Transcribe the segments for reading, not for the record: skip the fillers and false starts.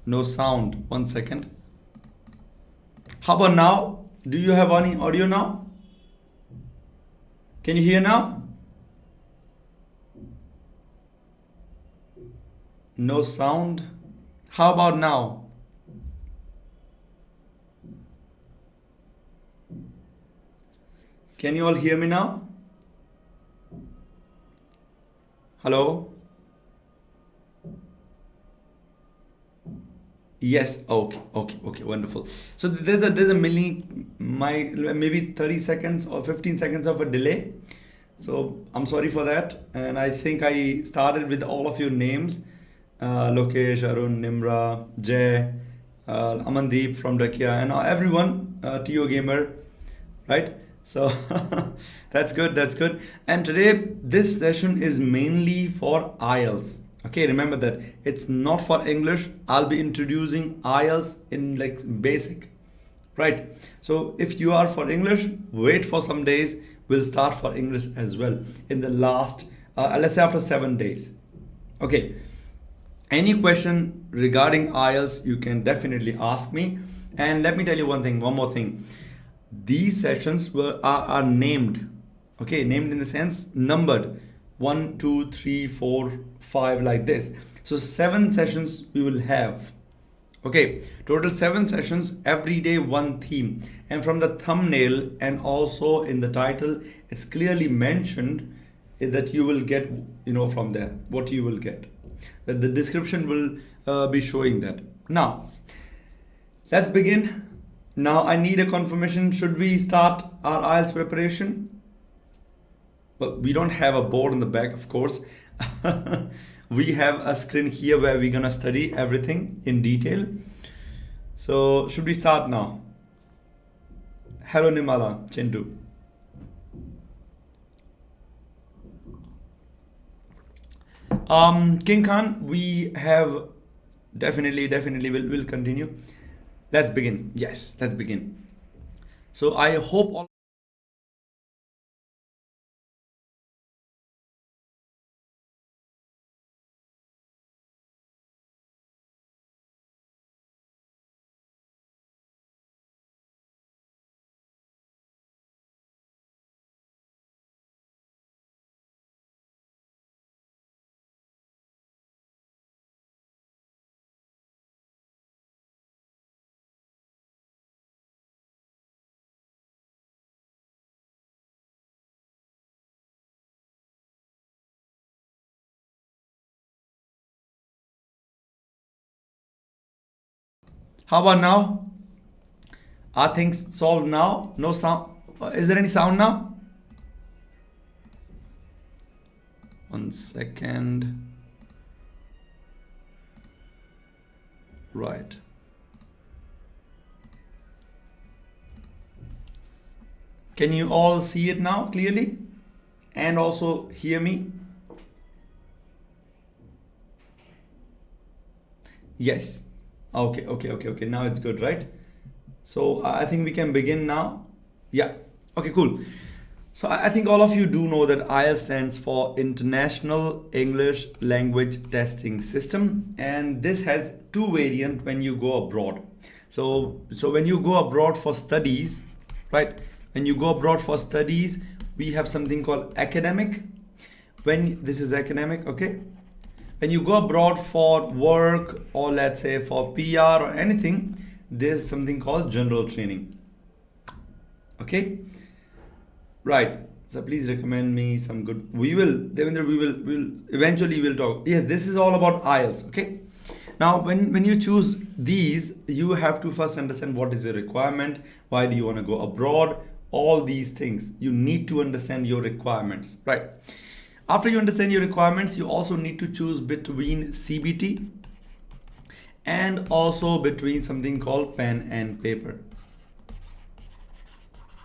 No sound. 1 second. How about now? Do you have any audio now? Can you hear now? No sound. How about now? Can you all hear me now? Hello? Yes. Okay. Wonderful. So there's a maybe 30 seconds or 15 seconds of a delay. So I'm sorry for that. And I think I started with all of your names. Lokesh, Arun, Nimra, Jay, Amandeep from Dakia, and everyone, TO Gamer, right? So that's good, that's good. And today, this session is mainly for IELTS. Okay, remember that it's not for English. I'll be introducing IELTS in like basic, right? So if you are for English, wait for some days. We'll start for English as well in the last, let's say after 7 days. Okay. Any question regarding IELTS, you can definitely ask me. And let me tell you one more thing. These sessions are named, okay, named in the sense numbered 1, 2, 3, 4, 5, like this. So 7 sessions we will have. Okay, total 7 sessions, every day one theme. And from the thumbnail and also in the title, it's clearly mentioned that you will get, from there, what you will get. That the description will be showing that. Now, let's begin. Now, I need a confirmation. Should we start our IELTS preparation? Well, we don't have a board in the back, of course. We have a screen here where we're gonna study everything in detail. So, should we start now? Hello, Nimala, Chintu. King Khan, we have definitely will continue. Let's begin. Yes, let's begin. So I hope all. How about now? Are things solved now? No sound. Is there any sound now? 1 second. Right. Can you all see it now clearly? And also hear me? Yes. Okay. Now it's good, right? So I think we can begin now. Yeah. Okay, cool. So I think all of you do know that IELTS stands for International English Language Testing System, and this has two variants when you go abroad. So when you go abroad for studies, right? When you go abroad for studies, we have something called academic. When this is academic, okay? When you go abroad for work or let's say for PR or anything, there's something called general training. Okay, right. So please recommend me some good. We will, Devendra. We will eventually we'll talk. Yes, this is all about IELTS. Okay. Now, when you choose these, you have to first understand what is your requirement. Why do you want to go abroad? All these things you need to understand your requirements, right? After you understand your requirements, you also need to choose between CBT and also between something called pen and paper.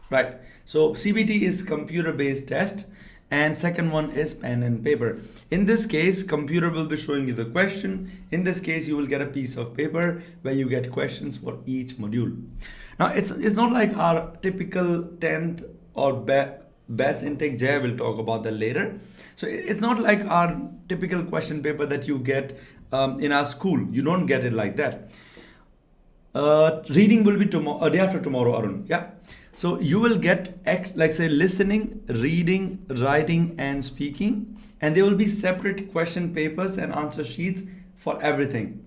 Right. So CBT is computer based test and second one is pen and paper. In this case, computer will be showing you the question. In this case, you will get a piece of paper where you get questions for each module. Now, it's not like our typical 10th or best intake. Jay will talk about that later. So it's not like our typical question paper that you get in our school. You don't get it like that. Reading will be tomorrow, day after tomorrow, Arun. Yeah. So you will get like say listening, reading, writing, and speaking, and there will be separate question papers and answer sheets for everything.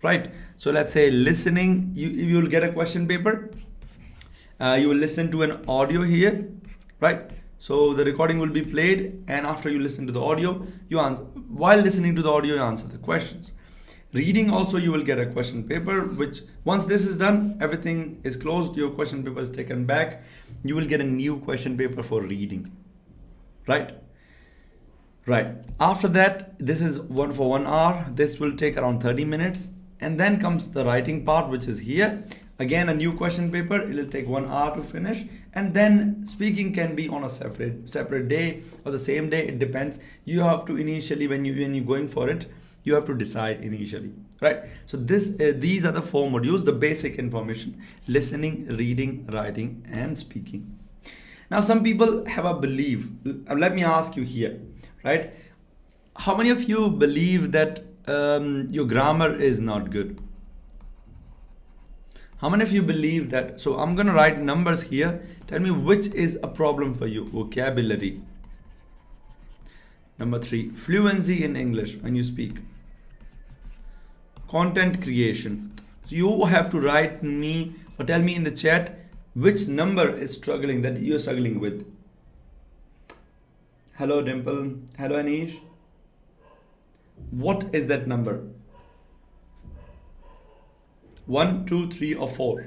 Right. So let's say listening, you will get a question paper. You will listen to an audio here, right? So the recording will be played, and after you listen to the audio, you answer. While listening to the audio, you answer the questions. Reading also, you will get a question paper, which once this is done, everything is closed, your question paper is taken back. You will get a new question paper for reading, right? Right. After that, this is one for 1 hour. This will take around 30 minutes. And then comes the writing part, which is here. Again, a new question paper. It will take 1 hour to finish. And then speaking can be on a separate day or the same day. It depends. You have to initially, when you're going for it, you have to decide initially, right? So these are the 4 modules, the basic information: listening, reading, writing, and speaking. Now, some people have a belief. Let me ask you here, right? How many of you believe that your grammar is not good? How many of you believe that? So I'm going to write numbers here. Tell me which is a problem for you. Vocabulary. Number 3, fluency in English when you speak. Content creation. So you have to write me or tell me in the chat which number is struggling, that you're struggling with. Hello Dimple. Hello Anish. What is that number? 1, 2, 3, or 4?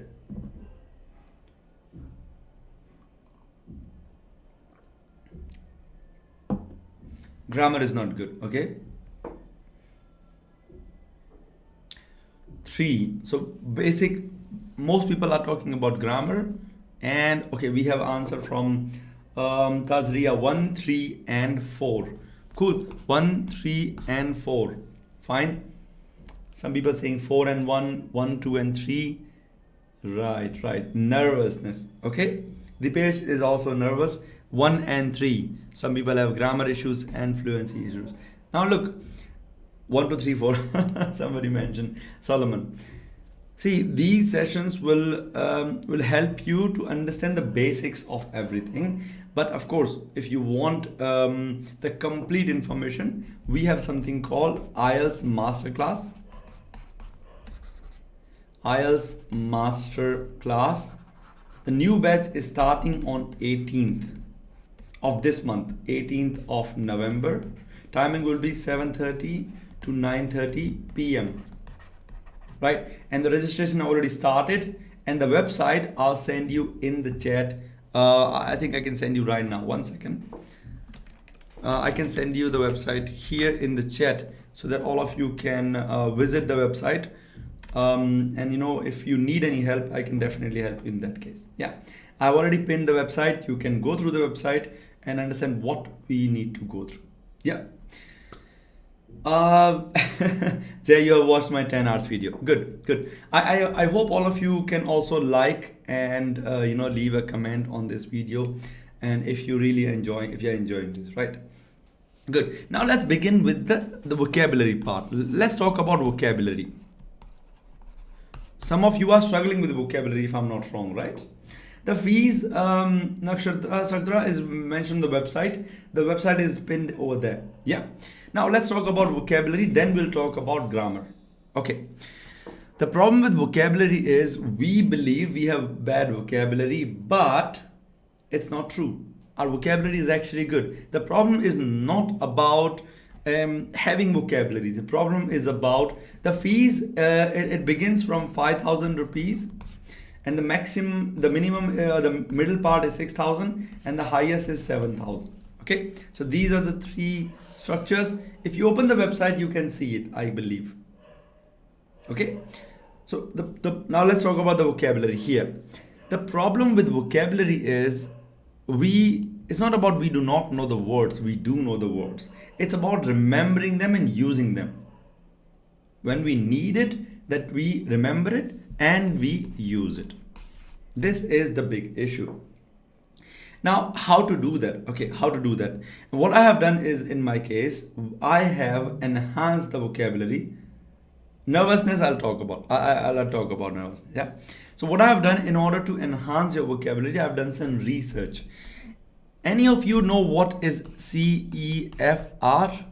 Grammar is not good, okay? 3. So basic, most people are talking about grammar. And okay, we have answer from Tazria, 1, 3, and 4. Cool. 1, 3, and 4. Fine. Some people saying 4 and 1, 1, 2, and 3. Right. Nervousness. Okay. The page is also nervous. 1 and 3. Some people have grammar issues and fluency issues. Now look, 1, 2, 3, 4. Somebody mentioned Solomon. See, these sessions will help you to understand the basics of everything. But of course, if you want the complete information, we have something called IELTS Masterclass. IELTS Masterclass. The new batch is starting on 18th of this month, 18th of November. Timing will be 7:30 to 9:30 p.m. Right, and the registration already started, and the website I'll send you in the chat. I think I can send you right now. 1 second. I can send you the website here in the chat so that all of you can visit the website. And you know, if you need any help, I can definitely help you in that case. Yeah, I've already pinned the website. You can go through the website and understand what we need to go through. Yeah. Jay, you have watched my 10 hours video. Good. I hope all of you can also like and leave a comment on this video, and if you're enjoying this, right? Good. Now let's begin with the vocabulary part. Let's talk about vocabulary. Some of you are struggling with vocabulary, if I'm not wrong, right? The fees, Saktra is mentioned on the website. The website is pinned over there. Yeah. Now let's talk about vocabulary, then we'll talk about grammar. Okay. The problem with vocabulary is we believe we have bad vocabulary, but it's not true. Our vocabulary is actually good. The problem is not about having vocabulary. The problem is about the fees. It begins from 5,000 rupees, and the minimum, the middle part is 6,000, and the highest is 7,000. Okay, so these are the 3 structures. If you open the website, you can see it, I believe. Okay, so now let's talk about the vocabulary here. The problem with vocabulary is it's not about we do not know the words, we do know the words. It's about remembering them and using them. When we need it, that we remember it and we use it. This is the big issue. Now, how to do that? Okay, how to do that? What I have done is, in my case, I have enhanced the vocabulary. Nervousness, I'll talk about. I'll talk about nervousness. Yeah. So what I have done in order to enhance your vocabulary, I've done some research. Any of you know what is CEFR?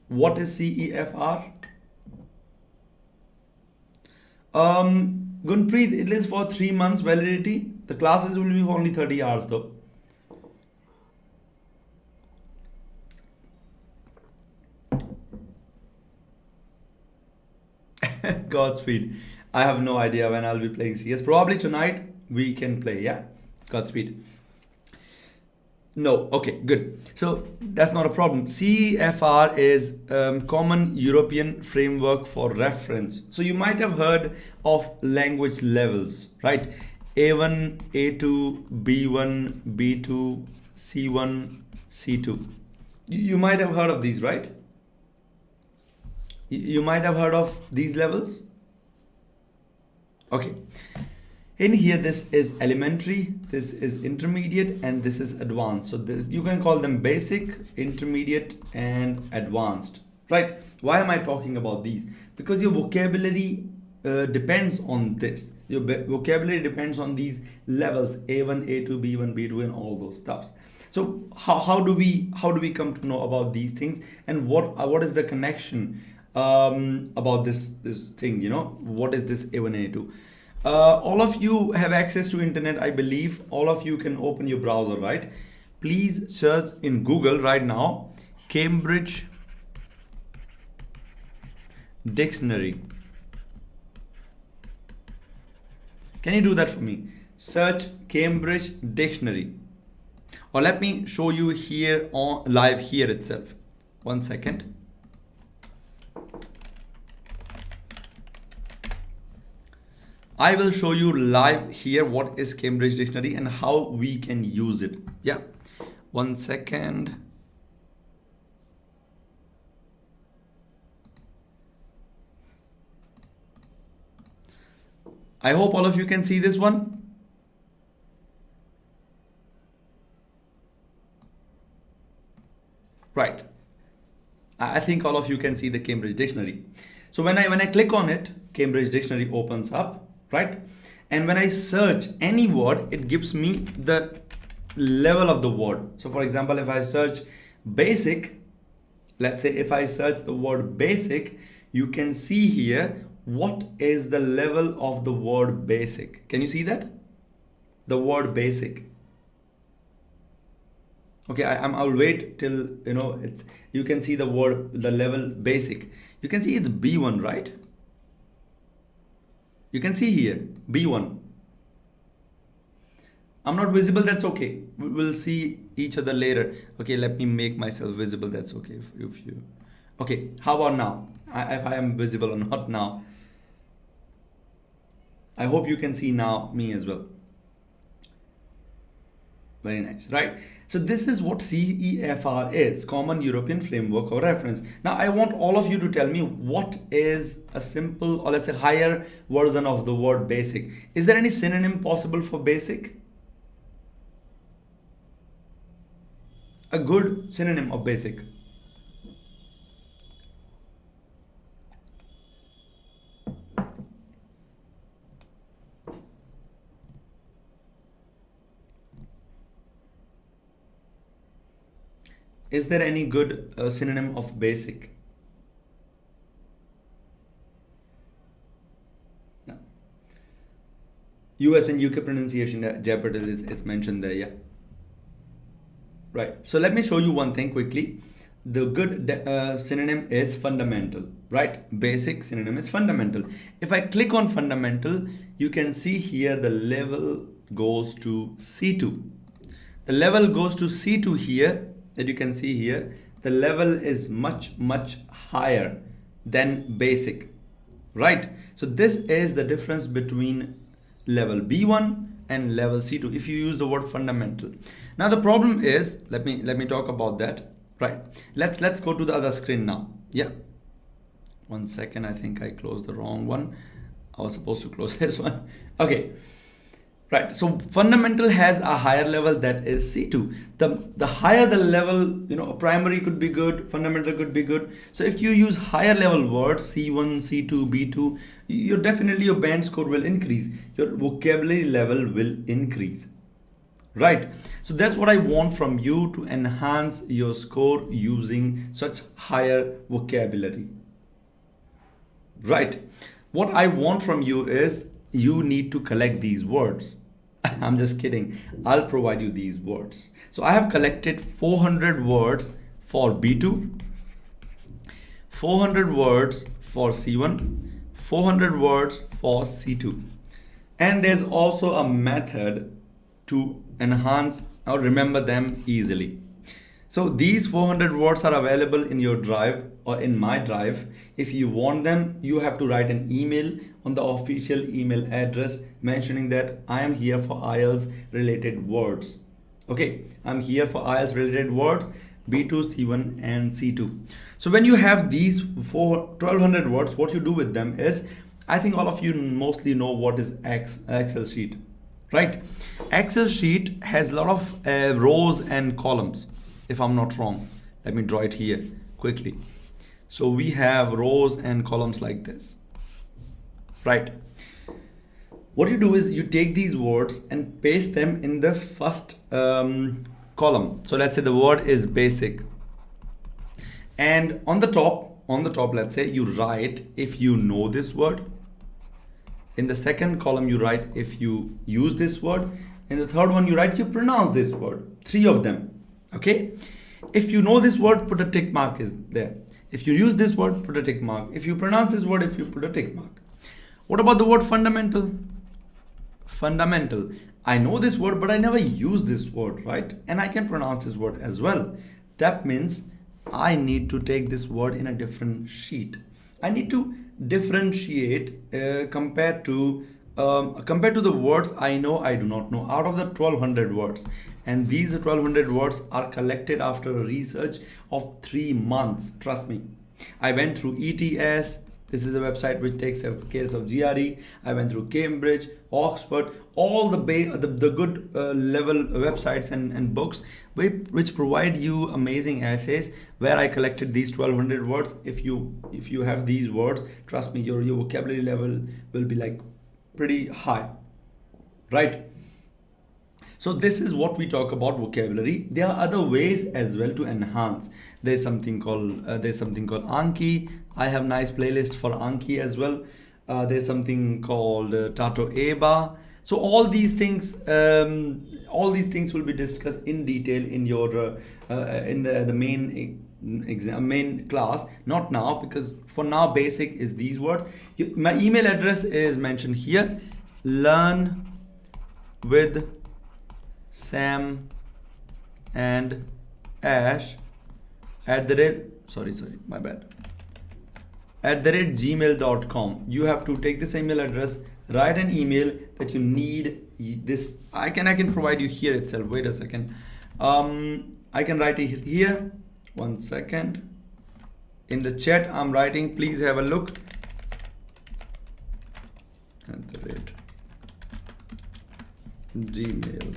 What is CEFR? Gunpreet, it is for 3 months validity. The classes will be for only 30 hours though. Godspeed. I have no idea when I'll be playing CS. Probably tonight we can play, yeah? Godspeed. No, okay, good. So that's not a problem. CEFR is Common European Framework for Reference. So you might have heard of language levels, right? A1, A2, B1, B2, C1, C2. You might have heard of these, right? You might have heard of these levels. Okay. In here, this is elementary, this is intermediate, and this is advanced. So you can call them basic, intermediate, and advanced, right? Why am I talking about these? Because your vocabulary depends on this. Your vocabulary depends on these levels: A1, A2, B1, B2, and all those stuffs. So how do we come to know about these things, and what is the connection about this thing? You know, what is this A1 and A2? All of you have access to internet, I believe. All of you can open your browser, right? Please search in Google right now, Cambridge Dictionary. Can you do that for me? Search Cambridge Dictionary. Or let me show you here on live here itself. 1 second. I will show you live here what is Cambridge Dictionary and how we can use it. Yeah, 1 second. I hope all of you can see this one. Right. I think all of you can see the Cambridge Dictionary. So when I click on it, Cambridge Dictionary opens up. Right? And when I search any word, it gives me the level of the word. So for example, if I search basic, let's say if I search the word basic, you can see here what is the level of the word basic. Can you see that? The word basic. Okay, I'll wait till you can see the word, the level basic. You can see it's B1, right? You can see here B1. I'm not visible, that's okay. We'll see each other later. Okay, let me make myself visible. That's okay if you. Okay, how about now? If I am visible or not now. I hope you can see now me as well. Very nice, right? So this is what CEFR is, Common European Framework of Reference. Now I want all of you to tell me what is a simple, or let's say higher version of the word basic. Is there any synonym possible for basic? A good synonym of basic. Is there any good synonym of basic? No. US and UK pronunciation, Jeopardy it's mentioned there, yeah. Right. So let me show you one thing quickly. The good synonym is fundamental, right? Basic synonym is fundamental. If I click on fundamental, you can see here the level goes to C2. The level goes to C2 here. That you can see here, the level is much higher than basic, right? So this is the difference between level B1 and level C2 if you use the word fundamental. Now the problem is, let me talk about that, right? Let's go to the other screen now. Yeah, 1 second, I think I closed the wrong one. I was supposed to close this one. Okay, Right. So fundamental has a higher level, that is C2. The higher the level, primary could be good, fundamental could be good. So if you use higher level words, C1, C2, B2, your band score will increase. Your vocabulary level will increase. Right. So that's what I want from you, to enhance your score using such higher vocabulary. Right. What I want from you is you need to collect these words. I'm just kidding. I'll provide you these words. So I have collected 400 words for B2, 400 words for C1, 400 words for C2. And there's also a method to enhance or remember them easily. So these 400 words are available in your drive or in my drive. If you want them, you have to write an email on the official email address mentioning that I am here for IELTS related words. Okay, I'm here for IELTS related words, B2, C1 and C2. So when you have these 1200 words, what you do with them is, I think all of you mostly know what is Excel sheet, right? Excel sheet has a lot of rows and columns, if I'm not wrong. Let me draw it here quickly. So we have rows and columns like this, right? What you do is you take these words and paste them in the first column. So let's say the word is basic, and on the top, let's say you write if you know this word. In the second column you write if you use this word. In the third one you write you pronounce this word. 3 of them. Okay, if you know this word, put a tick mark is there. If you use this word, put a tick mark. If you pronounce this word, if you put a tick mark. What about the word fundamental? Fundamental. I know this word, but I never use this word, right? And I can pronounce this word as well. That means I need to take this word in a different sheet. I need to differentiate compared to the words I know, I do not know, out of the 1200 words. And these 1200 words are collected after a research of 3 months. Trust me. I went through ETS. This is a website which takes care of GRE. I went through Cambridge, Oxford, all the good level websites and books which provide you amazing essays, where I collected these 1200 words. If you have these words, trust me, your vocabulary level will be like pretty high, right? So this is what we talk about vocabulary. There are other ways as well to enhance. There's something called Anki. I have nice playlist for Anki as well. There's something called Tato Eba. So all these things will be discussed in detail in your in the main class. Not now, because for now basic is these words. My email address is mentioned here. Learn with Sam and Ash @gmail.com. You have to take this email address, write an email that you need this. I can provide you here itself. Wait a second. I can write it here. 1 second. In the chat I'm writing, please have a look. @gmail.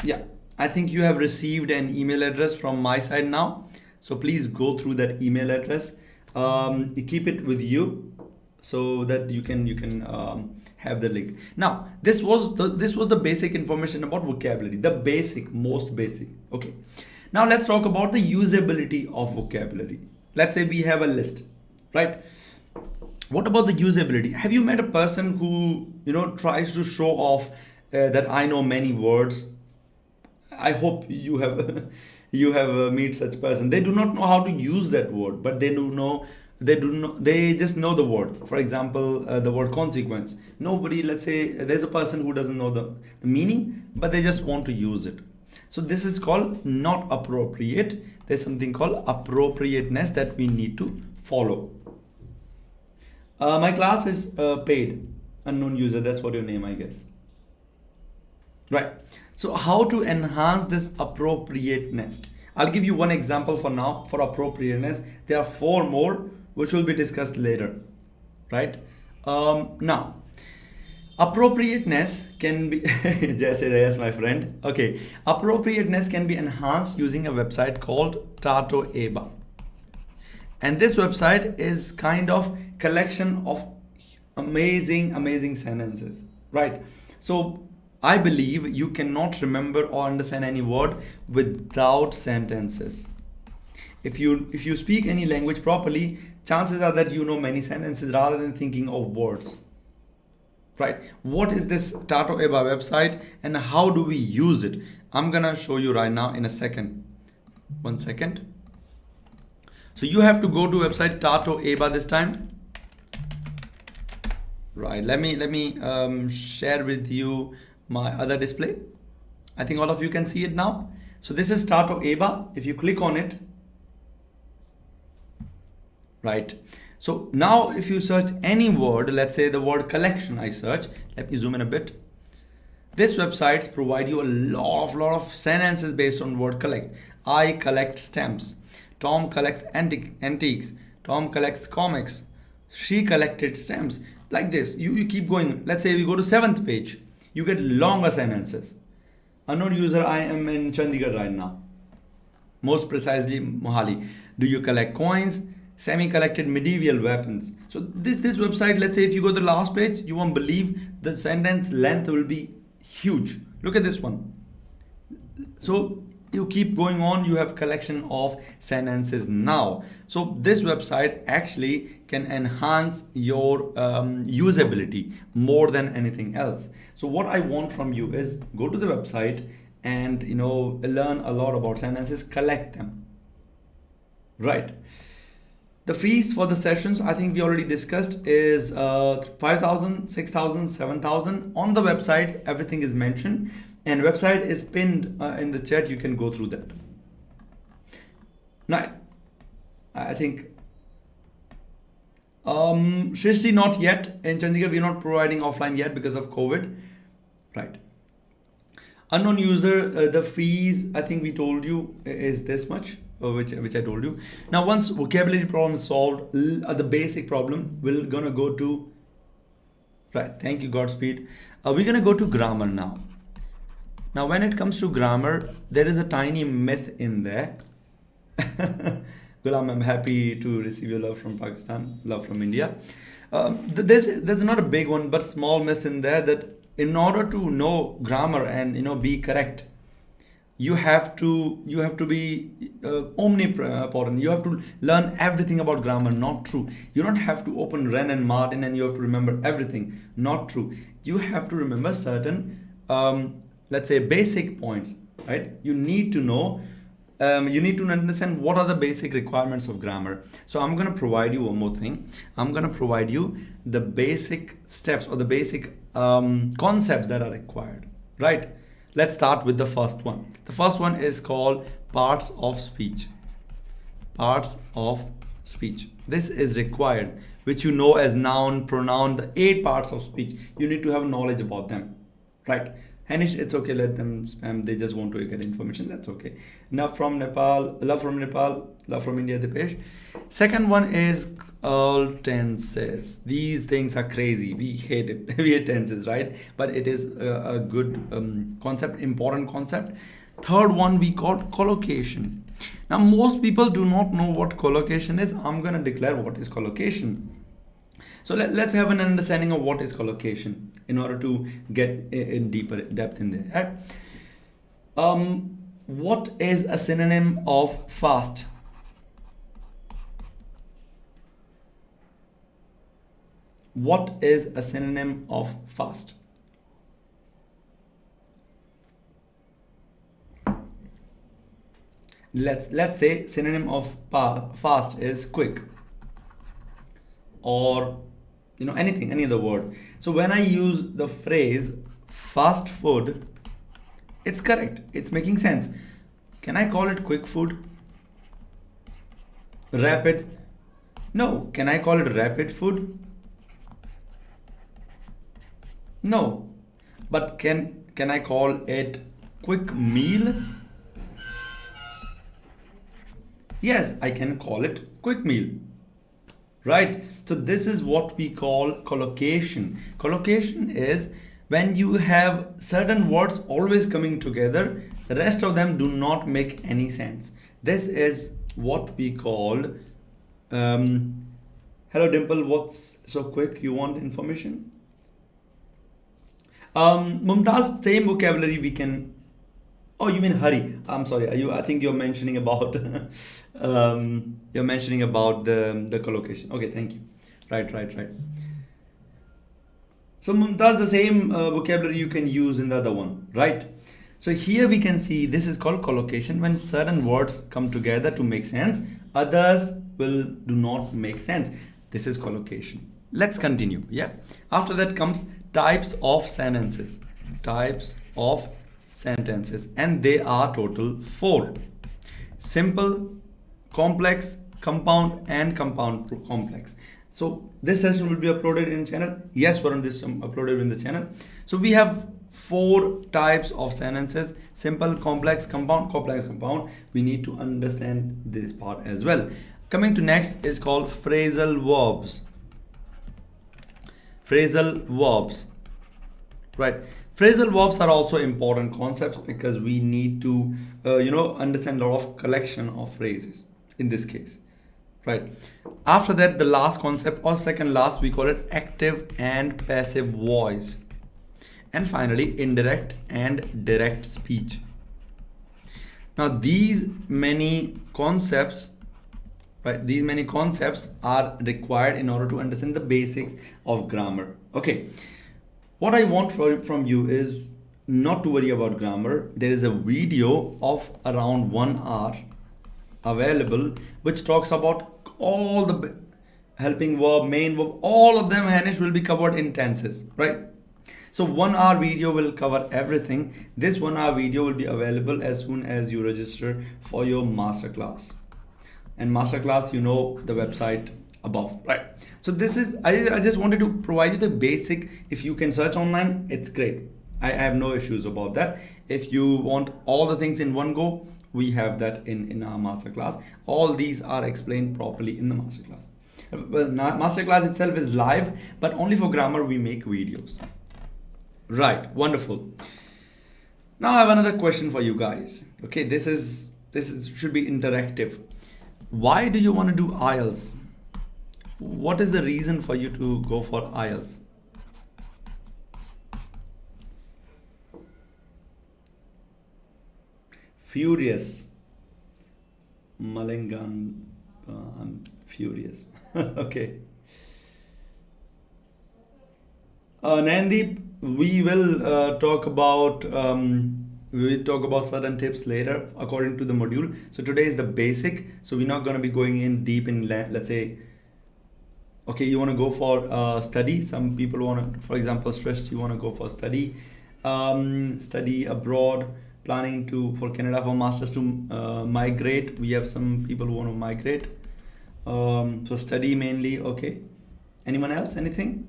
Yeah, I think you have received an email address from my side now. So please go through that email address. Keep it with you so that you can have the link. Now, this was the basic information about vocabulary, the most basic. Okay. Now let's talk about the usability of vocabulary. Let's say we have a list, right? What about the usability? Have you met a person who tries to show off that I know many words? I hope you have meet such person. They do not know how to use that word, but they just know the word. For example, the word consequence. Nobody, let's say there's a person who doesn't know the meaning, but they just want to use it. So this is called not appropriate. There's something called appropriateness that we need to follow. My class is paid. Unknown user, that's what your name, I guess. Right. So how to enhance this appropriateness? I'll give you one example for now for appropriateness. There are 4 more which will be discussed later. Right. Now, Appropriateness can be just yes, my friend. Okay, appropriateness can be enhanced using a website called Tato Eba. And this website is kind of collection of amazing sentences, right? So I believe you cannot remember or understand any word without sentences. If you speak any language properly, chances are that you know many sentences rather than thinking of words, right? What is this Tato Eba website and how do we use it? I'm gonna show you right now in a second. 1 second. So you have to go to website Tato Eba this time. Right, let me share with you my other display. I think all of you can see it now. So this is Tato Eba. If you click on it, right? So now if you search any word, let's say the word collection, I search, let me zoom in a bit. This websites provide you a lot of sentences based on word collect. I collect stamps. Tom collects antiques. Tom collects comics. She collected stamps. Like this, you keep going. Let's say we go to 7th page. You get longer sentences. Unknown user, I am in Chandigarh right now. Most precisely, Mohali. Do you collect coins? Semi-collected medieval weapons. So this website, let's say if you go to the last page, you won't believe the sentence length will be huge. Look at this one. So you keep going on, you have collection of sentences now. So this website actually can enhance your usability more than anything else. So what I want from you is go to the website and learn a lot about sentences, collect them, right? The fees for the sessions, I think we already discussed, is 5,000, 6,000, 7,000. On the website, everything is mentioned, and website is pinned in the chat. You can go through that. Now, I think Shrishti, not yet. In Chandigarh, we're not providing offline yet because of COVID, right? Unknown user, the fees, I think we told you is this much. Which I told you. Now once vocabulary problem is solved, the basic problem, we're gonna go to, right, thank you, Godspeed. We're gonna go to grammar now. Now when it comes to grammar, there is a tiny myth in there. Gulam, I'm happy to receive your love from Pakistan, love from India. There's not a big one, but small myth in there that in order to know grammar and be correct, you have to be omnipotent. You have to learn everything about grammar. Not true. You don't have to open Wren and Martin and you have to remember everything. Not true. You have to remember certain let's say basic points, right? You need to know, you need to understand what are the basic requirements of grammar. So I'm going to provide you one more thing. I'm going to provide you the basic steps or the basic concepts that are required, right? Let's start with the first one. The first one is called parts of speech. Parts of speech. This is required, which you know as noun, pronoun, the 8 parts of speech. You need to have knowledge about them, right? Hanish, it's okay, let them spam. They just want to get information. That's okay. Now from Nepal, love from Nepal, love from India, Dipesh. Second one is all tenses. These things are crazy. We hate it. We hate tenses, right? But it is a good concept, important concept. Third one we call collocation. Now most people do not know what collocation is. I'm gonna declare what is collocation. So let's have an understanding of what is collocation in order to get in deeper depth in there. Right? What is a synonym of fast? What is a synonym of fast? Let's say synonym of fast is quick, or anything, any other word. So when I use the phrase fast food, it's correct, it's making sense. Can I call it quick food? Rapid? No. Can I call it rapid food? No. But can I call it quick meal? Yes, I can call it quick meal. right? So this is what we call collocation. Collocation is when you have certain words always coming together, the rest of them do not make any sense. This is what we call hello Dimple, what's so quick, you want information? Mumtaz, same vocabulary we can. Oh, you mean hurry? I'm sorry. Are you? I think you're mentioning about you're mentioning about the collocation. Okay, thank you. Right, right, right. So Mumtaz, the same vocabulary you can use in the other one, right? So here we can see this is called collocation when certain words come together to make sense, others will do not make sense. This is collocation. Let's continue. Yeah. After that comes types of sentences. Types of sentences, and they are total 4: simple, complex, compound, and compound complex. So this session will be uploaded in channel. Yes, Varun, this uploaded in the channel. So we have 4 types of sentences: simple, complex, compound, complex, compound. We need to understand this part as well. Coming to next is called phrasal verbs. Phrasal verbs, right? Phrasal verbs are also important concepts because we need to understand a lot of collection of phrases in this case, right? After that, the last concept, or second last, we call it active and passive voice. And finally, indirect and direct speech. Now these many concepts, right, these many concepts are required in order to understand the basics of grammar. Okay, what I want from you is not to worry about grammar. There is a video of around 1 hour available which talks about all the helping verb, main verb, all of them, Hanish, will be covered in tenses, right? So 1 hour video will cover everything. This 1 hour video will be available as soon as you register for your masterclass. And masterclass, you know the website above, right? So this is, I just wanted to provide you the basic. If you can search online, it's great. I have no issues about that. If you want all the things in one go, we have that in our masterclass. All these are explained properly in the masterclass. Well, masterclass itself is live, but only for grammar we make videos. Right, wonderful. Now I have another question for you guys. Okay, this should be interactive. Why do you want to do IELTS? What is the reason for you to go for IELTS? Furious. Malingan. I'm furious. Okay. Nandeep, we will talk about certain tips later according to the module. So today is the basic. So we're not going to be going in deep in, let's say, okay, you want to go for study. Some people want to, for example, stressed, you want to go for study, study abroad, planning for Canada for masters, to migrate. We have some people who want to migrate. So study mainly. Okay. Anyone else? Anything?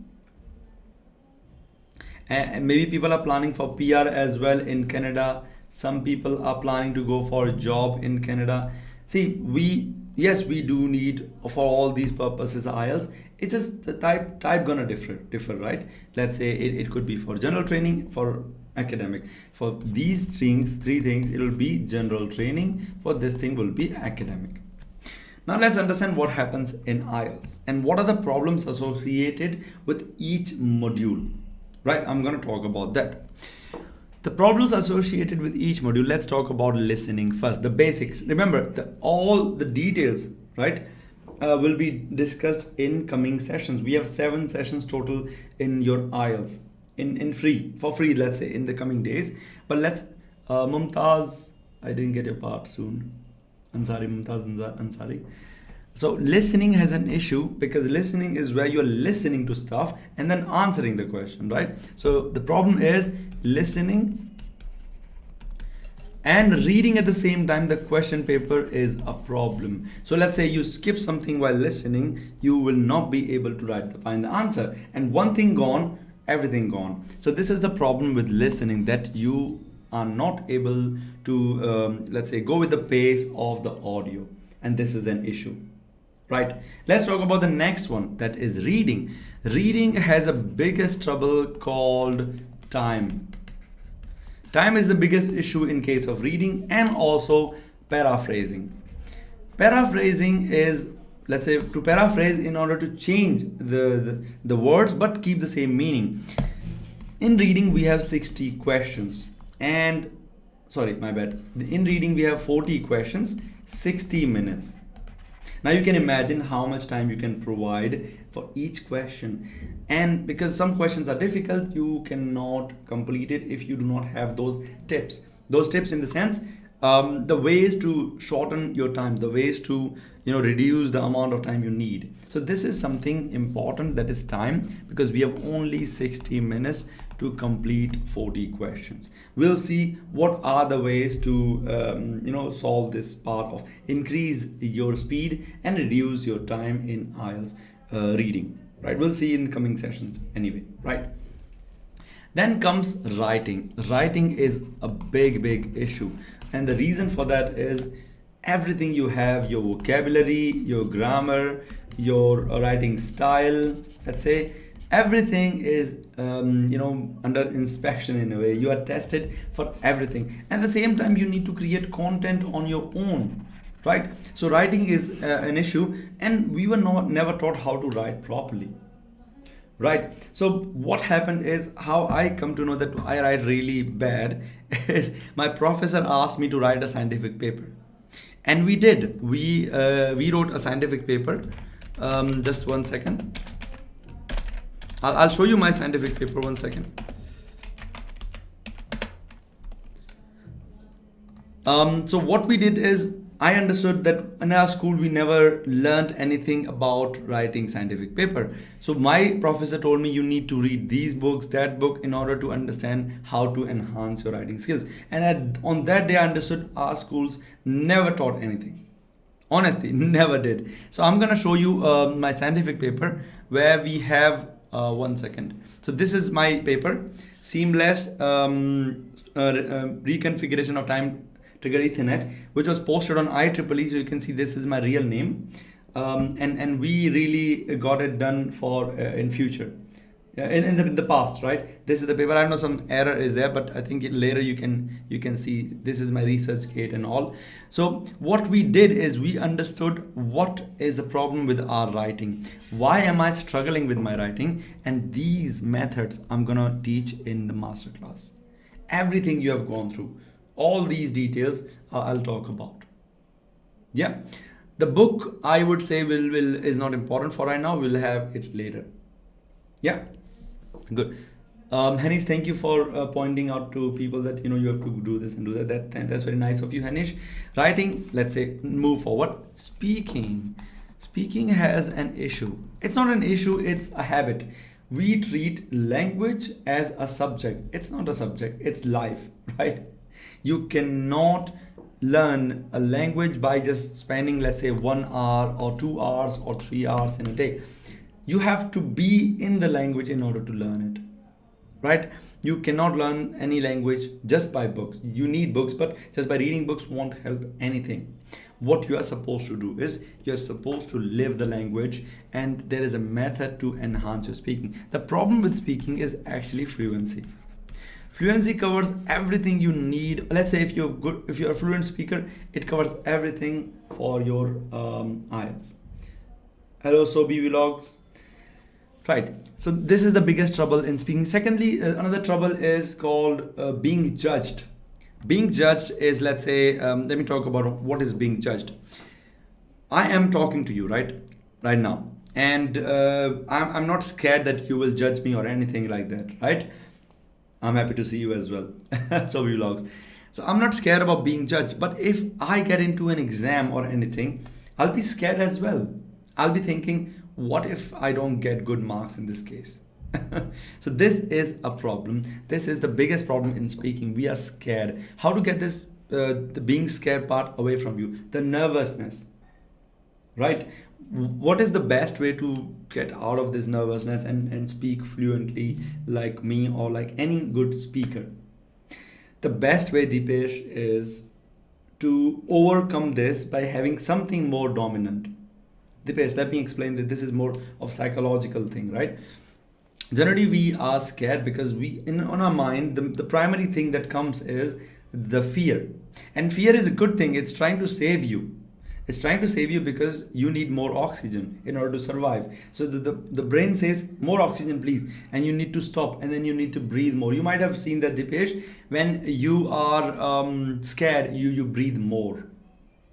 And maybe people are planning for PR as well in Canada. Some people are planning to go for a job in Canada. See, we do need for all these purposes IELTS. It's just the type gonna differ, right? Let's say it could be for general training, for academic. For these three things, it will be general training. For this thing will be academic. Now let's understand what happens in IELTS and what are the problems associated with each module. Right, I'm going to talk about that. The problems associated with each module. Let's talk about listening first, the basics. Remember, all the details, right, will be discussed in coming sessions. We have 7 sessions total in your IELTS, for free, let's say, in the coming days. But let's, Mumtaz, I didn't get your part soon. Mumtaz Ansari. So listening has an issue because listening is where you're listening to stuff and then answering the question, right? So the problem is listening and reading at the same time. The question paper is a problem. So let's say you skip something while listening, you will not be able to find the answer. And one thing gone, everything gone. So this is the problem with listening, that you are not able to, let's say, go with the pace of the audio. And this is an issue. Right. Let's talk about the next one, that is reading. Reading has a biggest trouble called time. Time is the biggest issue in case of reading, and also paraphrasing. Paraphrasing is, let's say, to paraphrase in order to change the words but keep the same meaning. In reading, we have 60 questions, and sorry, my bad. In reading, we have 40 questions, 60 minutes. Now you can imagine how much time you can provide for each question. And because some questions are difficult, you cannot complete it if you do not have those tips. Those tips in the sense, the ways to shorten your time, the ways to reduce the amount of time you need. So this is something important, that is time, because we have only 60 minutes to complete 40 questions. We'll see what are the ways to solve this part of increase your speed and reduce your time in IELTS reading. Right? We'll see in coming sessions anyway. Right? Then comes writing. Writing is a big issue, and the reason for that is everything you have, your vocabulary, your grammar, your writing style, let's say, everything is under inspection. In a way, you are tested for everything. At the same time, you need to create content on your own, right? So writing is an issue, and we were never taught how to write properly. Right. So what happened is, how I come to know that I write really bad is my professor asked me to write a scientific paper, and we did. We wrote a scientific paper. Just one second. I'll show you my scientific paper. One second. So what we did is, I understood that in our school we never learned anything about writing scientific paper. So my professor told me, you need to read these books, that book, in order to understand how to enhance your writing skills. And on that day I understood our schools never taught anything. Honestly, never did. So I'm gonna show you my scientific paper where we have one second. So this is my paper, seamless reconfiguration of time trigger Ethernet, which was posted on IEEE. So you can see this is my real name, and we really got it done for in future, in the past, right? This is the paper. I know some error is there, but I think later you can see this is my research gate and all. So what we did is, we understood what is the problem with our writing. Why am I struggling with my writing? And these methods I'm gonna teach in the masterclass. Everything you have gone through, all these details I'll talk about. Yeah, the book I would say will is not important for right now. We'll have it later. Yeah, good. Hanish, thank you for pointing out to people that you have to do this and do that. That's very nice of you, Hanish. Writing, let's say, move forward. Speaking has an issue. It's not an issue, it's a habit. We treat language as a subject. It's not a subject, it's life, right? You cannot learn a language by just spending, let's say, 1 hour or 2 hours or 3 hours in a day. You have to be in the language in order to learn it, right? You cannot learn any language just by books. You need books, but just by reading books won't help anything. What you are supposed to do is, you're supposed to live the language, and there is a method to enhance your speaking. The problem with speaking is actually fluency. Fluency covers everything you need. Let's say if you're a fluent speaker, it covers everything for your IELTS. Hello, Sobi Vlogs. Right. So this is the biggest trouble in speaking. Secondly, another trouble is called being judged. Being judged is, let's say, let me talk about what is being judged. I am talking to you right now, and I'm not scared that you will judge me or anything like that, right? I'm happy to see you as well. So vlogs. So I'm not scared about being judged. But if I get into an exam or anything, I'll be scared as well. I'll be thinking, what if I don't get good marks in this case? So this is a problem. This is the biggest problem in speaking. We are scared. How to get this, the being scared part away from you? The nervousness, right? What is the best way to get out of this nervousness and speak fluently like me or like any good speaker? The best way, Deepesh, is to overcome this by having something more dominant. Dipesh, let me explain that this is more of psychological thing, right? Generally we are scared because we in on our mind the primary thing that comes is the fear, and fear is a good thing. It's trying to save you. It's trying to save you because you need more oxygen in order to survive. So the brain says more oxygen please, and you need to stop, and then you need to breathe more. You might have seen that, Dipesh, when you are scared, you breathe more,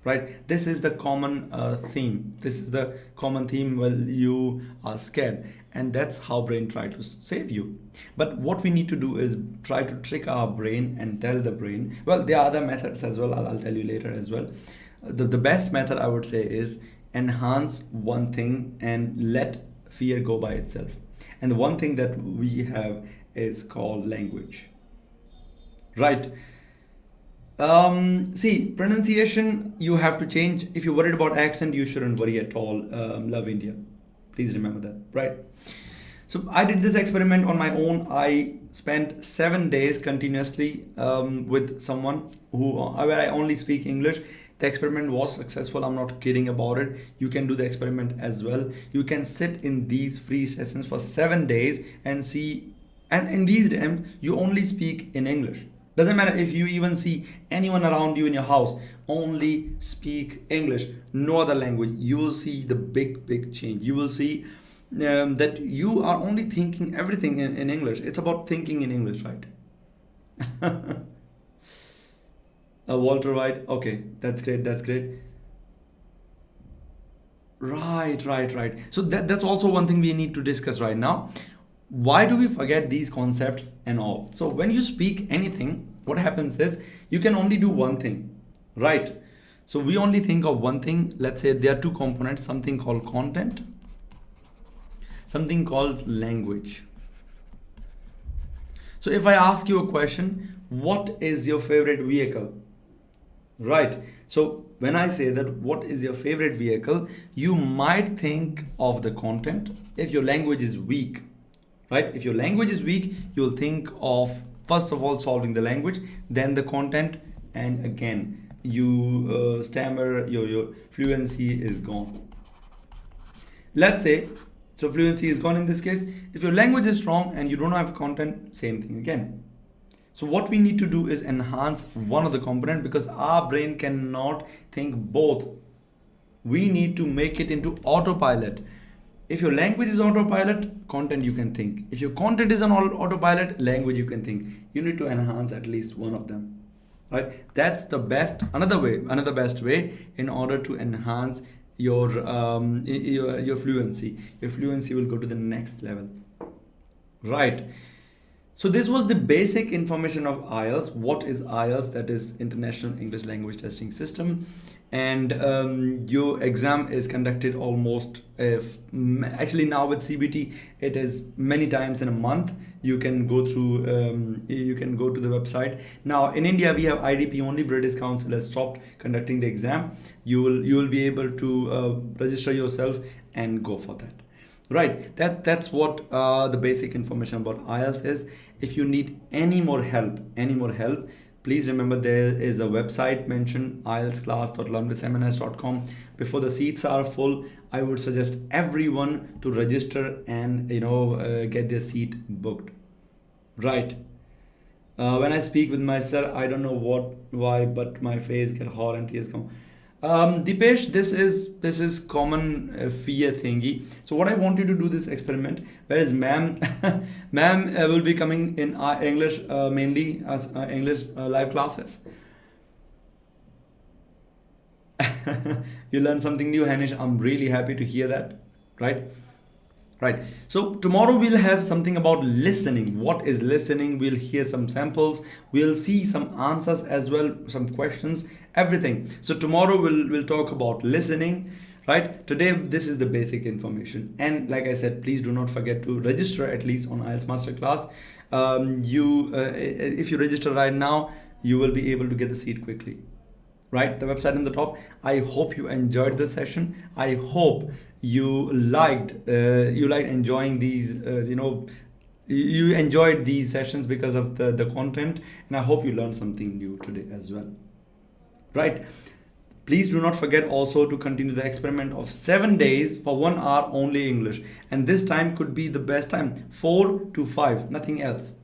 right? This is the common theme. This is the common theme when you are scared, and that's how brain try to save you. But what we need to do is try to trick our brain and tell the brain, well, there are other methods as well. I'll tell you later as well. The best method I would say is enhance one thing and let fear go by itself. And the one thing that we have is called language, right? See, pronunciation you have to change. If you're worried about accent, you shouldn't worry at all. Love India. Please remember that, right? So I did this experiment on my own. I spent 7 days continuously with someone where I only speak English. The experiment was successful. I'm not kidding about it. You can do the experiment as well. You can sit in these free sessions for 7 days and see. And in these times, you only speak in English. Doesn't matter if you even see anyone around you in your house, only speak English, no other language. You will see the big change. You will see that you are only thinking everything in English. It's about thinking in English, right? Walter White. Okay, that's great. That's great. Right. So that's also one thing we need to discuss right now. Why do we forget these concepts and all? So when you speak anything, what happens is you can only do one thing, right? So we only think of one thing. Let's say there are two components, something called content, something called language. So if I ask you a question, what is your favorite vehicle? Right. So when I say that, what is your favorite vehicle, you might think of the content if your language is weak. Right? If your language is weak, you'll think of, first of all, solving the language, then the content, and again, you stammer, your fluency is gone. Let's say, so fluency is gone in this case. If your language is strong and you don't have content, same thing again. So what we need to do is enhance one of the component, because our brain cannot think both. We need to make it into autopilot. If your language is autopilot, content you can think. If your content is on autopilot, language you can think. You need to enhance at least one of them, right? That's the best, another best way in order to enhance your fluency. Your fluency will go to the next level, right? So this was the basic information of IELTS. What is IELTS? That is International English Language Testing System. And your exam is conducted almost, actually now with CBT, it is many times in a month. You can go through, you can go to the website. Now in India, we have IDP only. British Council has stopped conducting the exam. You will be able to register yourself and go for that. Right, that's what the basic information about IELTS is. If you need any more help, please remember there is a website mentioned, ieltsclass.learnwithmns.com. Before the seats are full, I would suggest everyone to register and get their seat booked. Right. When I speak with myself, I don't know why, but my face get hot and tears come. Dipesh, this is common fear thingy. So what I want you to do this experiment. Where is ma'am? Ma'am will be coming in English mainly as English live classes. You learned something new, Hanish. I'm really happy to hear that. Right. So tomorrow we'll have something about listening. What is listening? We'll hear some samples. We'll see some answers as well, some questions, everything. So tomorrow we'll talk about listening. Right. Today this is the basic information. And like I said, please do not forget to register at least on IELTS Masterclass. If you register right now, you will be able to get the seat quickly. Right, the website on the top. I hope you enjoyed the session. I hope you liked enjoying these you enjoyed these sessions because of the content, and I hope you learned something new today as well. Right, Please do not forget also to continue the experiment of 7 days for 1 hour only English. And this time could be the best time, 4 to 5, nothing else.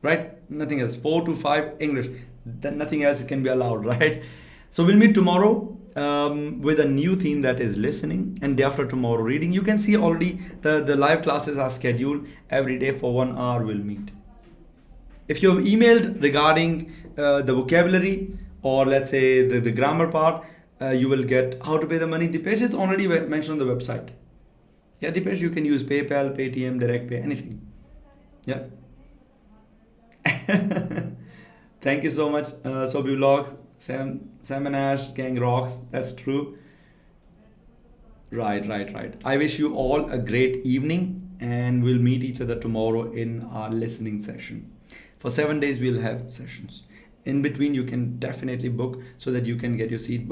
Right? Nothing else. 4 to 5 English. Then nothing else can be allowed, right? So we'll meet tomorrow with a new theme, that is listening, and day after tomorrow reading. You can see already the live classes are scheduled every day for 1 hour. We'll meet. If you have emailed regarding the vocabulary, or let's say the grammar part, you will get how to pay the money. Dipesh is already mentioned on the website. Yeah, Dipesh, you can use PayPal, Paytm, Direct Pay, anything. Yeah. Thank you so much, Sobi Vlogs, Sam and Ash, Gang Rocks. That's true. Right. I wish you all a great evening, and we'll meet each other tomorrow in our listening session. For 7 days, we'll have sessions. In between, you can definitely book so that you can get your seat booked.